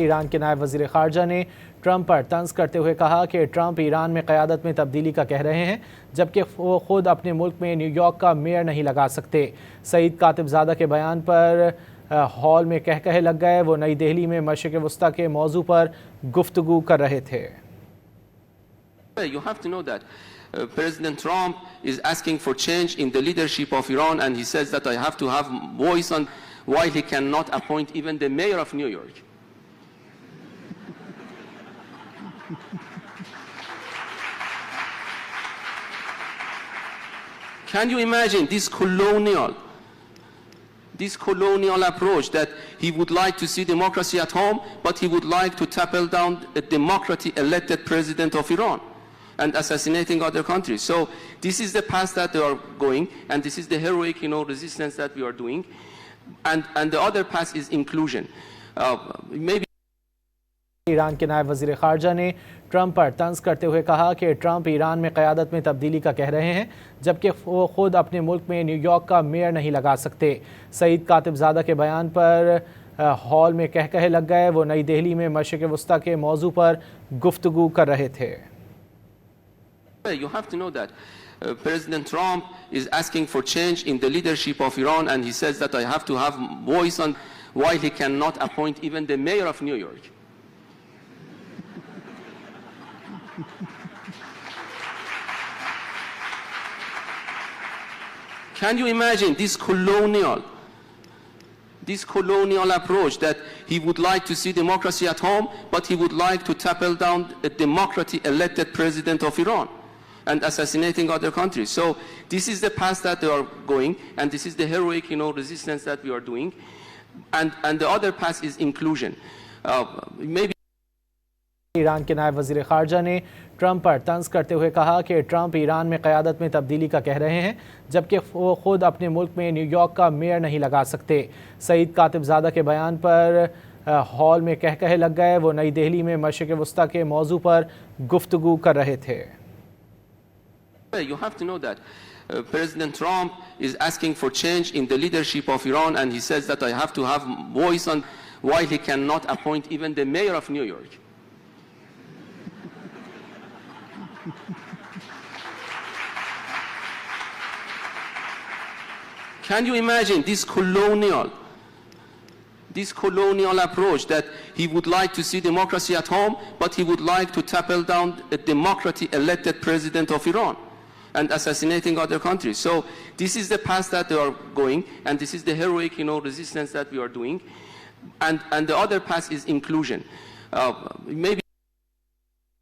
Iran के नायब वज़ीर ख़ारजा ने ट्रंप पर तंज करते हुए कहा कि ट्रंप ईरान में क़यादत में तब्दीली का कह रहे हैं, जबकि वो खुद अपने मुल्क में न्यूयॉर्क का मेयर नहीं लगा सकते। सईद कातिबज़ादा के बयान पर हॉल में कहकहे लग गए। वो नई दिल्ली में मशरिक़ वस्ता के मौजू पर गुफ्तगू कर रहे थे। You have to know that President Trump is asking for change in the leadership of Iran, and he says that I have to have voice on why he cannot appoint even the mayor of New York. Can you imagine this colonial approach that he would like to see democracy at home, but he would like to topple down a democratically elected president of Iran and assassinating other countries. So this is the path that they are going, and this is the heroic, resistance that we are doing. And the other path is inclusion. Maybe Iran के नायब वज़ीर ख़ारजा ने Trump पर तंज करते हुए कहा कि ट्रंप ईरान में क़यादत में तब्दीली का कह रहे हैं, जबकि वो खुद अपने मुल्क में न्यूयॉर्क का मेयर नहीं लगा सकते। सईद कातिबज़ादा के बयान पर हॉल में कहकहे लग गए। वो नई दिल्ली में मशरिक़ वस्ता के मौजू पर गुफ्तगू कर रहे थे। You have to know that President Trump is asking for change in the leadership of Iran, and he says that I have to have voice on why he cannot appoint even the mayor of New York. Can you imagine this colonial approach that he would like to see democracy at home, but he would like to topple down a democratically elected president of Iran and assassinating other countries. So this is the path that they are going, and this is the heroic, resistance that we are doing. And the other path is inclusion. Maybe Iran के नायब वज़ीर ख़ारजा ने Trump पर तंज करते हुए कहा कि ट्रंप ईरान में क़यादत में तब्दीली का कह रहे हैं, जबकि वो खुद अपने मुल्क में न्यूयॉर्क का मेयर नहीं लगा सकते। सईद कातिबज़ादा के बयान पर हॉल में कहकहे लग गए। वो नई दिल्ली में मशरिक़ वस्ता के मौजू पर गुफ्तगू कर रहे थे। You have to know that President Trump is asking for change in the leadership of Iran, and he says that I have to have voice on why he cannot appoint even the mayor of New York. Can you imagine this colonial approach that he would like to see democracy at home, but he would like to topple down a democratically elected president of Iran and assassinating other countries? So this is the path that they are going, and this is the heroic, resistance that we are doing. And the other path is inclusion. Maybe